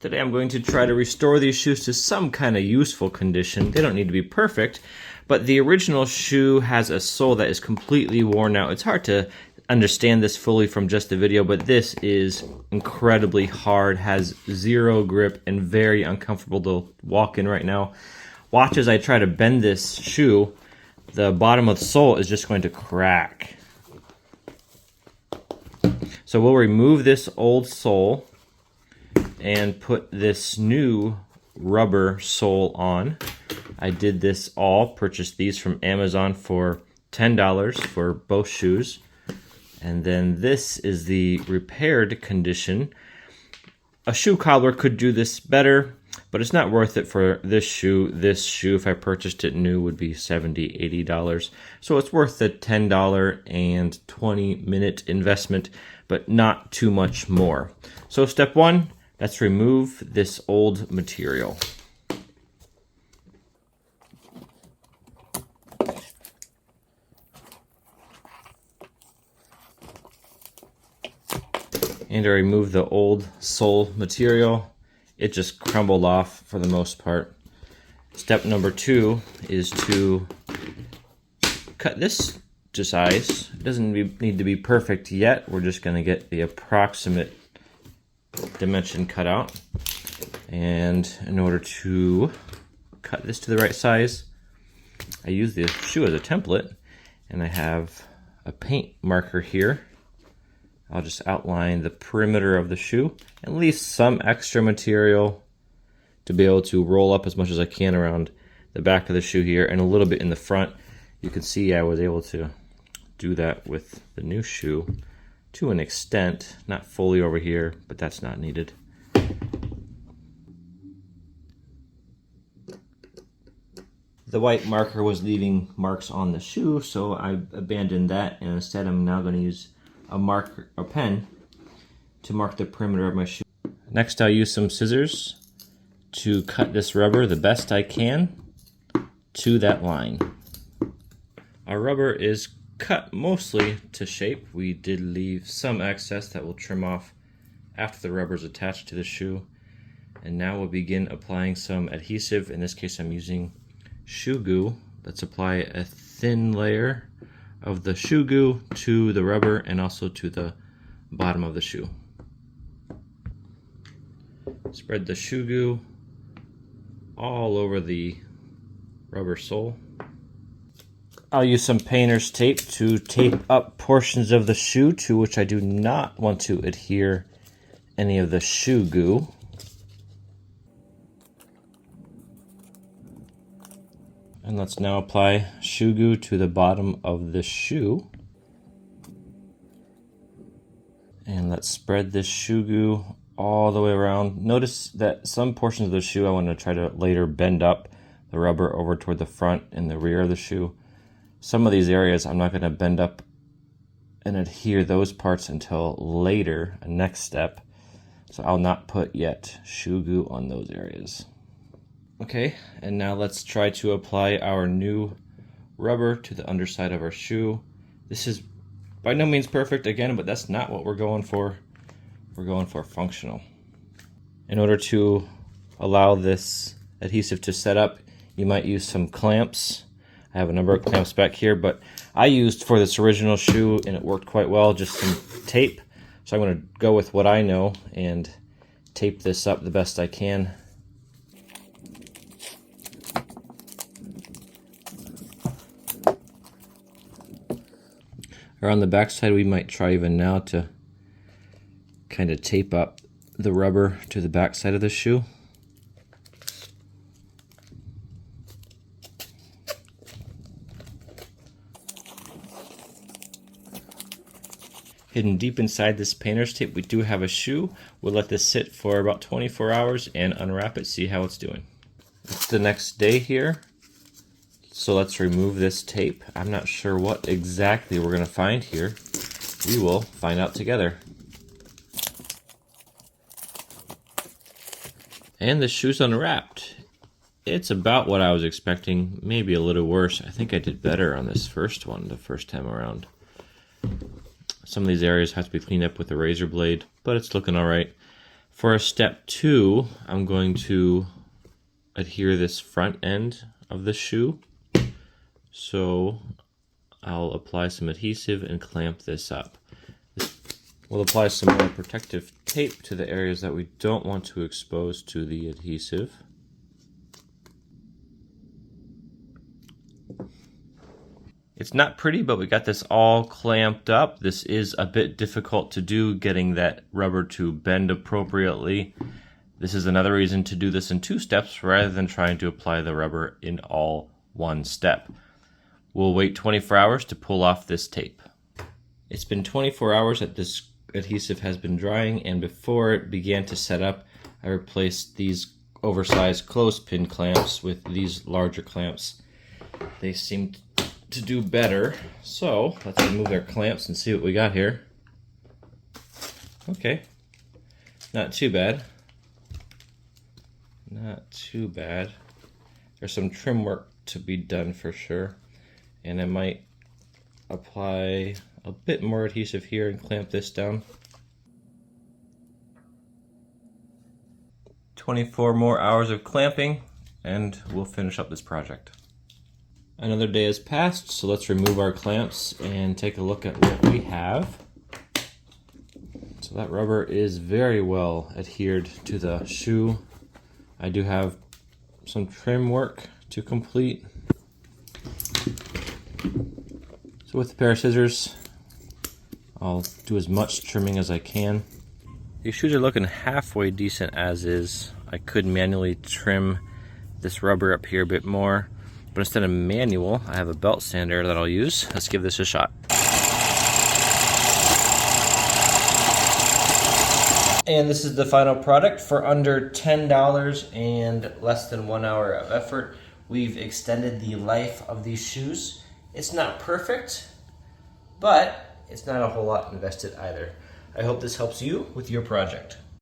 Today I'm going to try to restore these shoes to some kind of useful condition. They don't need to be perfect, but the original shoe has a sole that is completely worn out. It's hard to understand this fully from just the video, but this is incredibly hard, has zero grip, and very uncomfortable to walk in right now. Watch as I try to bend this shoe. The bottom of the sole is just going to crack. So we'll remove this old sole and put this new rubber sole on. I did this all, purchased these from Amazon for $10 for both shoes. And then this is the repaired condition. A shoe cobbler could do this better, but it's not worth it for this shoe. This shoe, if I purchased it new, would be $70, $80. So it's worth the $10 and 20-minute investment, but not too much more. So step one, let's remove this old material. And to remove the old sole material, it just crumbled off for the most part. Step number two is to cut this to size. It doesn't need to be perfect yet. We're just going to get the approximate dimension cut out. And in order to cut this to the right size, I use the shoe as a template, and I have a paint marker here. I'll just outline the perimeter of the shoe and leave some extra material to be able to roll up as much as I can around the back of the shoe here and a little bit in the front. You can see I was able to do that with the new shoe to an extent, not fully over here, but that's not needed. The white marker was leaving marks on the shoe, so I abandoned that, and instead I'm now going to use a pen to mark the perimeter of my shoe. Next, I'll use some scissors to cut this rubber the best I can to that line. Our rubber is cut mostly to shape. We did leave some excess that we'll trim off after the rubber is attached to the shoe. And now we'll begin applying some adhesive. In this case, I'm using shoe goo. Let's apply a thin layer of the shoe goo to the rubber and also to the bottom of the shoe. Spread the shoe goo all over the rubber sole. I'll use some painter's tape to tape up portions of the shoe to which I do not want to adhere any of the shoe goo. And let's now apply shoe goo to the bottom of the shoe. And let's spread this shoe goo all the way around. Notice that some portions of the shoe I want to try to later bend up the rubber over toward the front and the rear of the shoe. Some of these areas I'm not going to bend up and adhere those parts until later, a next step. So I'll not put yet shoe goo on those areas. Okay, and now let's try to apply our new rubber to the underside of our shoe. This is by no means perfect again, but that's not what we're going for. We're going for functional. In order to allow this adhesive to set up, you might use some clamps. I have a number of clamps back here, but I used for this original shoe, and it worked quite well, just some tape. So I'm going to go with what I know and tape this up the best I can. Around the back side, we might try even now to kind of tape up the rubber to the back side of the shoe. Hidden deep inside this painter's tape, we do have a shoe. We'll let this sit for about 24 hours and unwrap it, see how it's doing. It's the next day here. So let's remove this tape. I'm not sure what exactly we're going to find here. We will find out together. And the shoe's unwrapped. It's about what I was expecting, maybe a little worse. I think I did better on this first one, the first time around. Some of these areas have to be cleaned up with a razor blade, but it's looking all right. For step 2, I'm going to adhere this front end of the shoe. So I'll apply some adhesive and clamp this up. We'll apply some more protective tape to the areas that we don't want to expose to the adhesive. It's not pretty, but we got this all clamped up. This is a bit difficult to do, getting that rubber to bend appropriately. This is another reason to do this in 2 steps rather than trying to apply the rubber in all one step. We'll wait 24 hours to pull off this tape. It's been 24 hours that this adhesive has been drying, and before it began to set up, I replaced these oversized clothespin clamps with these larger clamps. They seemed to do better, so let's remove their clamps and see what we got here. Okay, not too bad. Not too bad. There's some trim work to be done for sure, and I might apply a bit more adhesive here and clamp this down. 24 more hours of clamping and we'll finish up this project. Another day has passed, so let's remove our clamps and take a look at what we have. So that rubber is very well adhered to the shoe. I do have some trim work to complete. So with a pair of scissors, I'll do as much trimming as I can. These shoes are looking halfway decent as is. I could manually trim this rubber up here a bit more, but instead of manual, I have a belt sander that I'll use. Let's give this a shot. And this is the final product for under $10 and less than 1 hour of effort. We've extended the life of these shoes. It's not perfect, but it's not a whole lot invested either. I hope this helps you with your project.